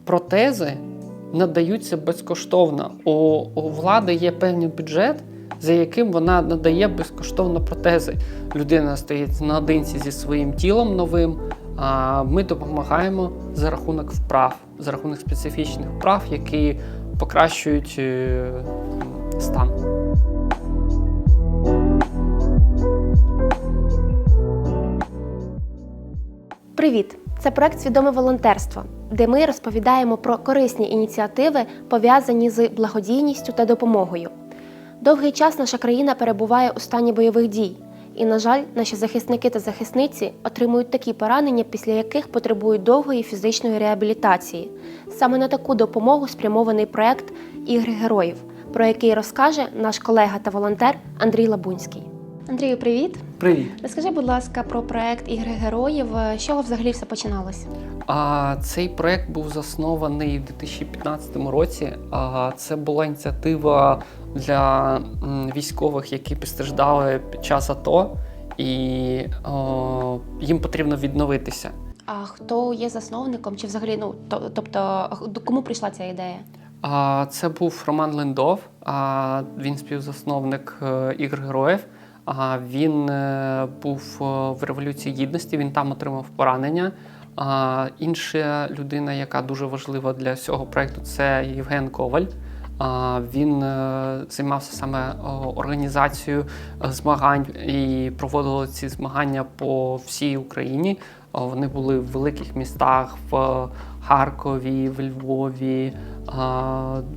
протези надаються безкоштовно. У влади є певний бюджет, за яким вона надає безкоштовно протези. Людина стоїть наодинці зі своїм тілом новим, а ми допомагаємо за рахунок вправ, за рахунок специфічних вправ, які покращують стан. Привіт! Це проект «Свідоме волонтерство», де ми розповідаємо про корисні ініціативи, пов'язані з благодійністю та допомогою. Довгий час наша країна перебуває у стані бойових дій. І, на жаль, наші захисники та захисниці отримують такі поранення, після яких потребують довгої фізичної реабілітації. Саме на таку допомогу спрямований проект «Ігри героїв», про який розкаже наш колега та волонтер Андрій Лабунський. Андрію, привіт! Привіт! Розкажи, будь ласка, про проект «Ігри героїв». З чого взагалі все починалося? Цей проект був заснований у 2015 році. Це була ініціатива для військових, які постраждали під час АТО, і їм потрібно відновитися. А хто є засновником? Чи взагалі, тобто, кому прийшла ця ідея? Це був Роман Лендов, він співзасновник «Ігр героїв». Він був в Революції Гідності, він там отримав поранення. Інша людина, яка дуже важлива для цього проєкту, це Євген Коваль. Він займався саме організацією змагань і проводили ці змагання по всій Україні. Вони були в великих містах, в Харкові, в Львові,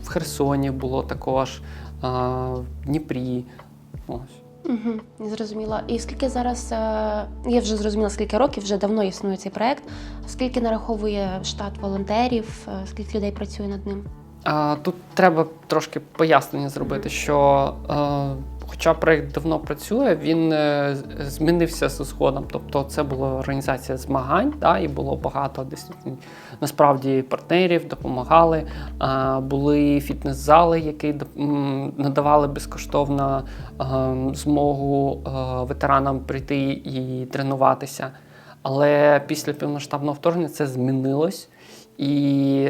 в Херсоні було також, в Дніпрі. Ось. Угу, зрозуміла. І скільки зараз, я вже зрозуміла, скільки років, вже давно існує цей проєкт, скільки нараховує штат волонтерів, скільки людей працює над ним? Тут треба трошки пояснення зробити, що хоча проєкт давно працює, він змінився з згодом. Тобто це була організація змагань, і було багато насправді партнерів, допомагали. Були фітнес-зали, які надавали безкоштовно змогу ветеранам прийти і тренуватися. Але після повномасштабного вторгнення це змінилось. І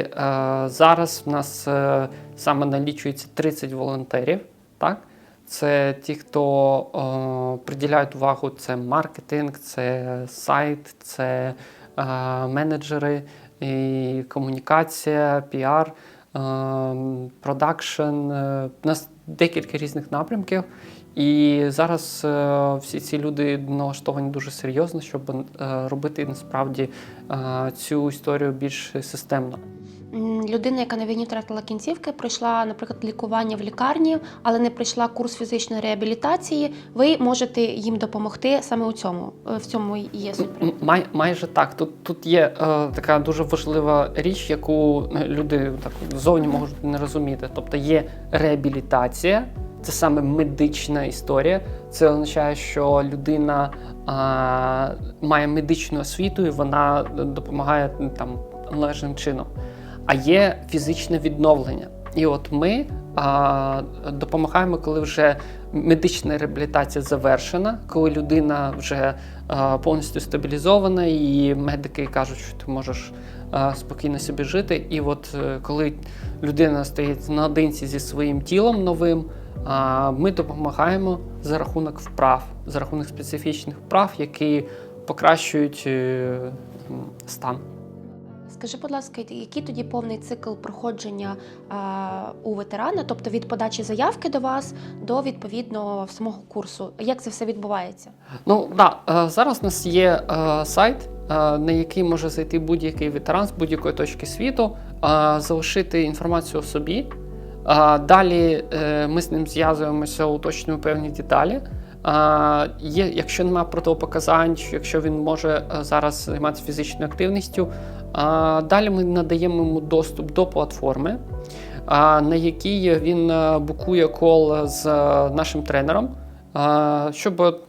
зараз в нас саме налічується 30 волонтерів. Так? Це ті, хто приділяють увагу, це маркетинг, це сайт, це менеджери, і комунікація, піар, продакшн. У нас декілька різних напрямків. І зараз всі ці люди налаштовані дуже серйозно, щоб робити насправді цю історію більш системно. Людина, яка на війні втратила кінцівки, пройшла, наприклад, лікування в лікарні, але не пройшла курс фізичної реабілітації, ви можете їм допомогти саме в цьому і є суть. Майже так. Тут є така дуже важлива річ, яку люди так ззовні можуть не розуміти. Тобто є реабілітація, це саме медична історія. Це означає, що людина має медичну освіту і вона допомагає там належним чином. А є фізичне відновлення. І от ми допомагаємо, коли вже медична реабілітація завершена, коли людина вже повністю стабілізована, і медики кажуть, що ти можеш спокійно собі жити. І от коли людина стоїть наодинці зі своїм тілом новим, ми допомагаємо за рахунок вправ, за рахунок специфічних вправ, які покращують стан. Скажи, будь ласка, який тоді повний цикл проходження у ветерана, тобто від подачі заявки до вас до, відповідно, самого курсу? Як це все відбувається? Зараз у нас є сайт, на який може зайти будь-який ветеран з будь-якої точки світу, залишити інформацію собі. Далі ми з ним зв'язуємося, уточнюємо певні деталі. Якщо немає протипоказань, якщо він може зараз займатися фізичною активністю, далі ми надаємо йому доступ до платформи, на якій він букує кол з нашим тренером, щоб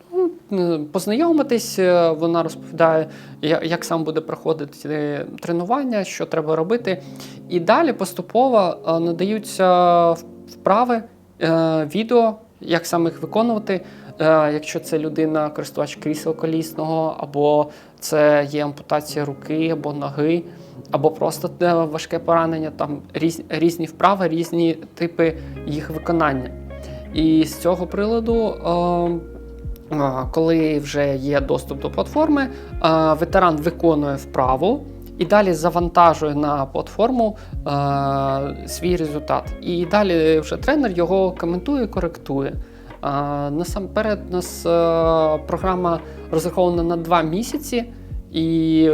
познайомитись. Вона розповідає, як сам буде проходити тренування, що треба робити. І далі поступово надаються вправи, відео, як саме їх виконувати. Якщо це людина, користувач крісла колісного, або це є ампутація руки або ноги, або просто важке поранення, там різні вправи, різні типи їх виконання. І з цього приладу, коли вже є доступ до платформи, ветеран виконує вправу і далі завантажує на платформу свій результат. І далі вже тренер його коментує, коректує. Насамперед, у нас програма розрахована на 2 місяці, і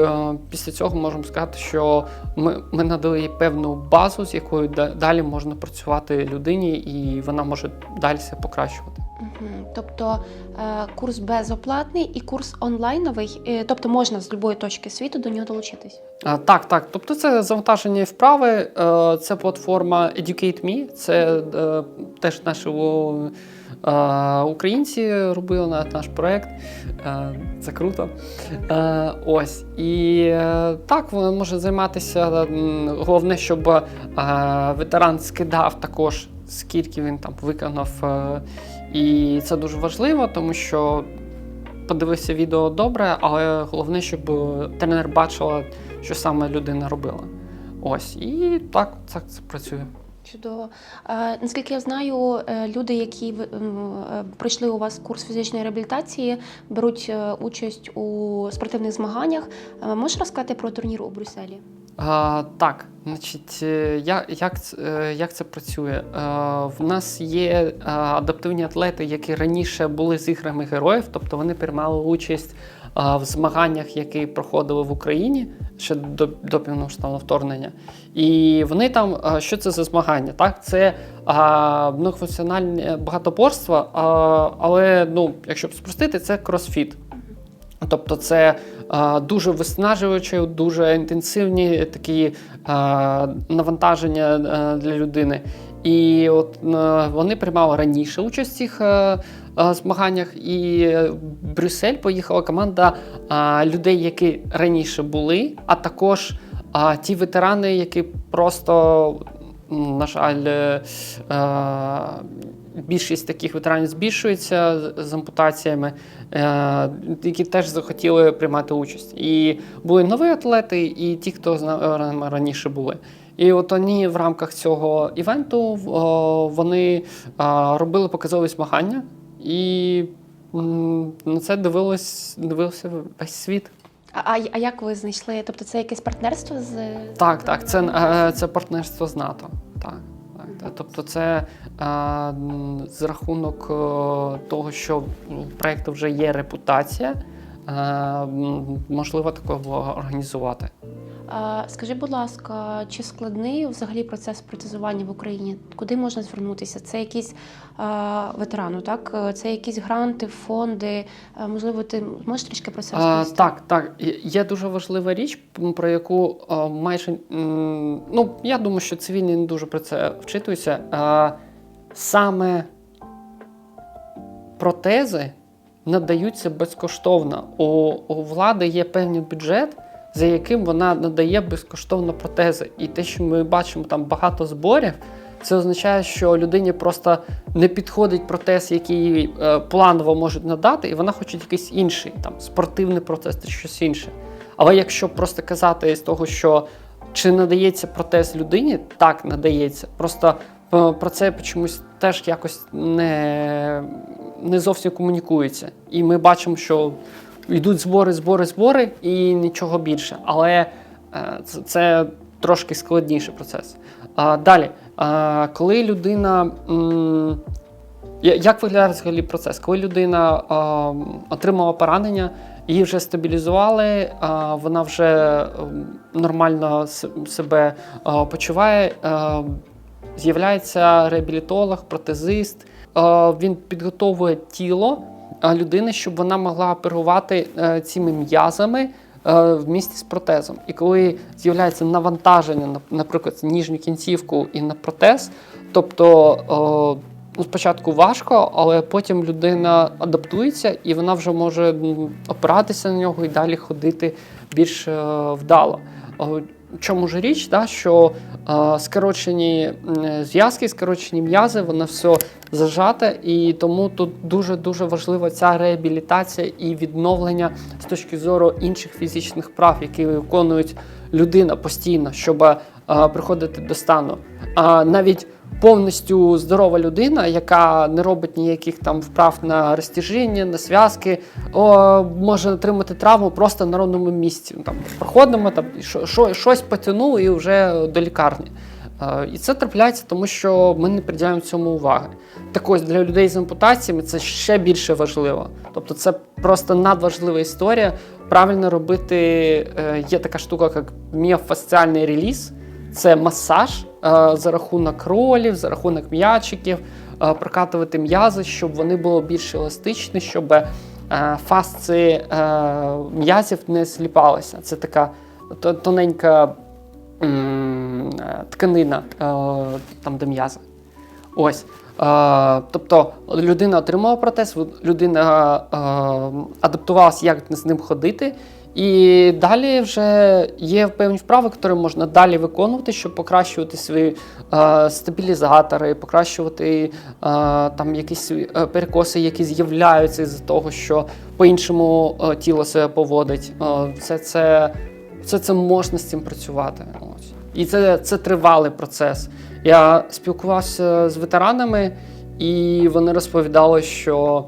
після цього можемо сказати, що ми надали їй певну базу, з якою далі можна працювати людині, і вона може далі себе покращувати. Тобто курс безоплатний і курс онлайновий, тобто можна з будь-якої точки світу до нього долучитись? Так. Тобто це завантажені вправи, це платформа Educate.me, це теж наші українці робили наш проєкт, це круто. Ось. І так, вона може займатися, головне, щоб ветеран скидав також, скільки він там виконав. І це дуже важливо, тому що подивився відео добре, але головне, щоб тренер бачила, що саме людина робила. Ось. І так це працює. Чудово. Наскільки я знаю, люди, які пройшли у вас курс фізичної реабілітації, беруть участь у спортивних змаганнях. Можеш розказати про турнір у Брюсселі? Так, значить, як це працює? В нас є адаптивні атлети, які раніше були з іграми героїв, тобто вони приймали участь в змаганнях, які проходили в Україні ще до повномасштабного вторгнення. І вони там, що це за змагання? Так, це многофункціональне багатоборство, але, якщо б спростити, це кросфіт. Тобто це дуже дуже інтенсивні такі навантаження для людини. І от вони приймали раніше участь в цих змаганнях, і в Брюссель поїхала команда людей, які раніше були, а також ті ветерани, які просто, на жаль, більшість таких ветеранів збільшується з ампутаціями, які теж захотіли приймати участь. І були нові атлети, і ті, хто раніше були. І от вони в рамках цього івенту вони робили показові змагання, і на це дивився весь світ. А як ви знайшли? Тобто це якесь партнерство з... Так, це партнерство з НАТО. Так. Тобто це з рахунок того, що у проєкту вже є репутація, можливо таке було організувати. Скажи, будь ласка, чи складний взагалі процес протезування в Україні? Куди можна звернутися? Це якісь ветерану, так? Це якісь гранти, фонди? Можливо, ти можеш трішки про це розповісти? Так. Є дуже важлива річ, про яку майже, я думаю, що цивільні не дуже про це вчитуються. Саме протези надаються безкоштовно. У влади є певний бюджет, за яким вона надає безкоштовно протези. І те, що ми бачимо там багато зборів, це означає, що людині просто не підходить протез, який планово можуть надати, і вона хоче якийсь інший, там, спортивний протез чи щось інше. Але якщо просто казати з того, що чи надається протез людині, так, надається. Просто про це чомусь теж якось не зовсім комунікується. І ми бачимо, що йдуть збори і нічого більше. Але це трошки складніший процес. Далі, коли людина... Як виглядає взагалі процес? Коли людина отримала поранення, її вже стабілізували, вона вже нормально себе почуває, з'являється реабілітолог, протезист, він підготовує тіло людини, щоб вона могла оперувати цими м'язами в місті з протезом. І коли з'являється навантаження, наприклад, на нижню кінцівку і на протез, тобто спочатку важко, але потім людина адаптується і вона вже може опиратися на нього і далі ходити більш вдало. В чому ж річ, що скорочені зв'язки, скорочені м'язи, воно все зажате, і тому тут дуже-дуже важлива ця реабілітація і відновлення з точки зору інших фізичних прав, які виконують людина постійно, щоб приходити до стану. Навіть повністю здорова людина, яка не робить ніяких там вправ на розтяжіння, на зв'язки, може отримати травму просто на ровному місці. Там проходимо, там щось потягнуло і вже до лікарні. І це трапляється, тому що ми не приділяємо цьому уваги. Так ось, для людей з ампутаціями це ще більше важливо. Тобто це просто надважлива історія. Правильно робити, є така штука, як міофасціальний реліз. Це масаж за рахунок ролів, за рахунок м'ячиків, прокатувати м'язи, щоб вони були більш еластичні, щоб фасції м'язів не зліпалися. Це така тоненька тканина, там де м'язи. Ось. Тобто людина отримала протез, людина адаптувалася, як з ним ходити, і далі вже є певні вправи, які можна далі виконувати, щоб покращувати свої стабілізатори, покращувати там якісь перекоси, які з'являються з-за того, що по-іншому тіло себе поводить. Все це можна з цим працювати. Ось. І це тривалий процес. Я спілкувався з ветеранами, і вони розповідали, що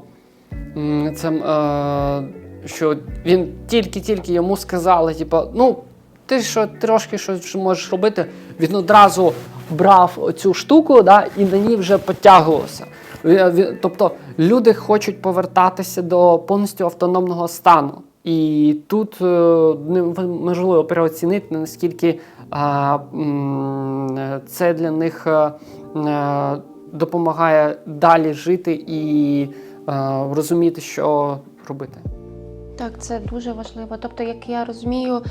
що він тільки йому сказали, типу, ну, ти що трошки щось можеш робити, він одразу брав цю штуку, да, і на ній вже підтягувався. Тобто люди хочуть повертатися до повністю автономного стану. І тут неможливо переоцінити, наскільки це для них допомагає далі жити і розуміти, що робити. Так, це дуже важливо. Тобто, як я розумію,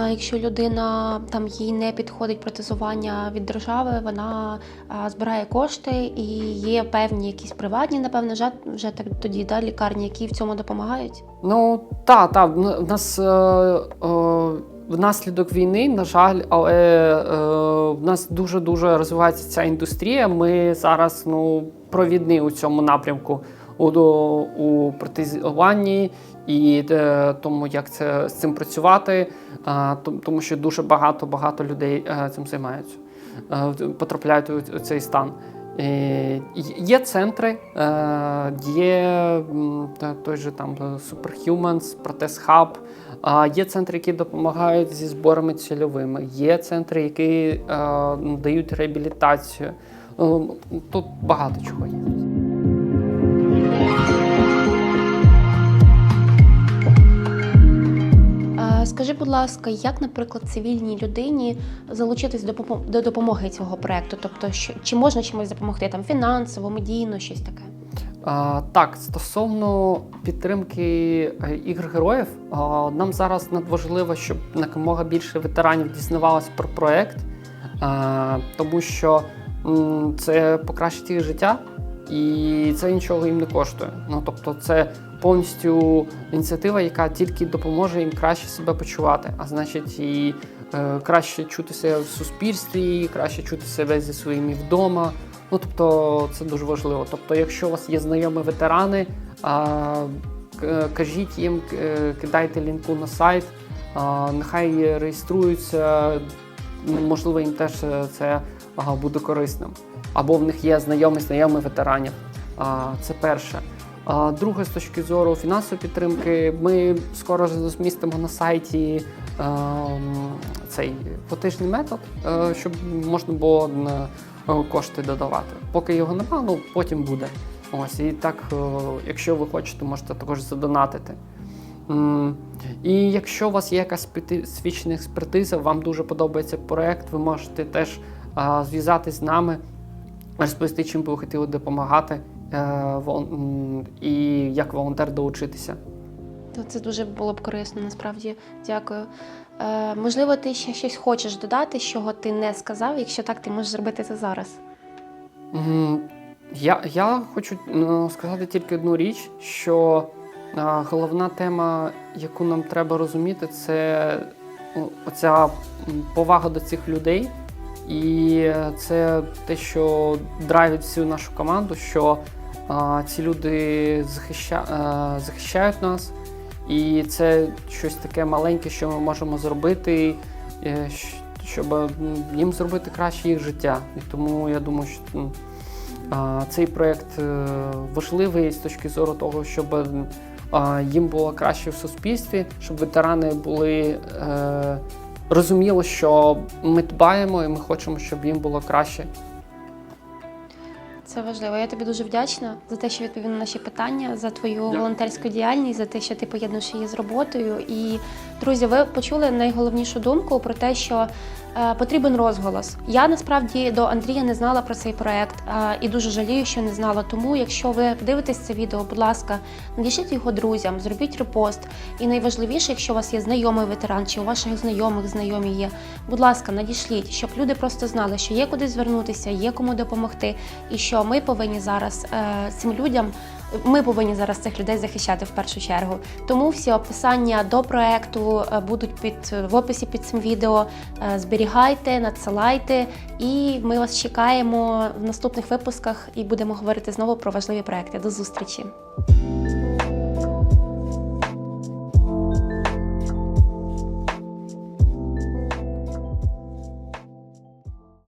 якщо людина, там їй не підходить протезування від держави, вона збирає кошти і є певні якісь приватні, напевно, вже так тоді, да, лікарні, які в цьому допомагають? Ну, так. В нас внаслідок війни, на жаль, але в нас дуже-дуже розвивається ця індустрія. Ми зараз провідні у цьому напрямку у протезуванні і тому, як з цим працювати, тому що дуже багато людей цим займаються, потрапляють у цей стан. Є центри, є той же там Superhumans, Протез Hub, є центри, які допомагають зі зборами цільовими, є центри, які дають реабілітацію. Тут багато чого є. Скажи, будь ласка, як, наприклад, цивільній людині залучитись до допомоги цього проєкту? Тобто, чи можна чимось допомогти, там, фінансово, медійно, щось таке? Так, стосовно підтримки ігр героїв, нам зараз надважливо, щоб якомога більше ветеранів дізнавалося про проєкт, тому що це покращить їх життя і це нічого їм не коштує. Тобто це повністю ініціатива, яка тільки допоможе їм краще себе почувати, а значить і краще чути себе в суспільстві, краще чути себе зі своїми вдома. Тобто це дуже важливо. Тобто, якщо у вас є знайомі ветерани, кажіть їм, кидайте лінку на сайт, нехай реєструються, можливо, їм теж це буде корисним. Або в них є знайомі ветеранів. Це перше. Друге, з точки зору фінансової підтримки, ми скоро розмістимо на сайті цей платіжний метод, щоб можна було кошти додавати. Поки його немає, потім буде. Ось, і так, якщо ви хочете, можете також задонатити. І якщо у вас є якась специфічна експертиза, вам дуже подобається проєкт, ви можете теж зв'язатись з нами, розповісти, чим би ви хотіли допомагати, і як волонтер долучитися. Це дуже було б корисно, насправді. Дякую. Можливо, ти ще щось хочеш додати, чого ти не сказав? Якщо так, ти можеш зробити це зараз. Я хочу сказати тільки одну річ, що головна тема, яку нам треба розуміти, це оця повага до цих людей. І це те, що драйвить всю нашу команду, що ці люди захищають нас. І це щось таке маленьке, що ми можемо зробити, щоб їм зробити краще їх життя. І тому я думаю, що цей проєкт важливий з точки зору того, щоб їм було краще в суспільстві, щоб ветерани були розуміли, що ми дбаємо і ми хочемо, щоб їм було краще. Це важливо. Я тобі дуже вдячна за те, що відповів на наші питання, за твою волонтерську діяльність, за те, що ти поєднуєш її з роботою. І, друзі, ви почули найголовнішу думку про те, що потрібен розголос. Я, насправді, до Андрія не знала про цей проект і дуже жалію, що не знала. Тому, якщо ви дивитесь це відео, будь ласка, надішліть його друзям, зробіть репост. І найважливіше, якщо у вас є знайомий ветеран, чи у ваших знайомих знайомі є, будь ласка, надішліть, щоб люди просто знали, що є куди звернутися, є кому допомогти, і що ми повинні зараз цим людям, ми повинні зараз цих людей захищати в першу чергу. Тому всі описання до проекту будуть в описі під цим відео. Зберігайте, надсилайте, і ми вас чекаємо в наступних випусках і будемо говорити знову про важливі проекти. До зустрічі!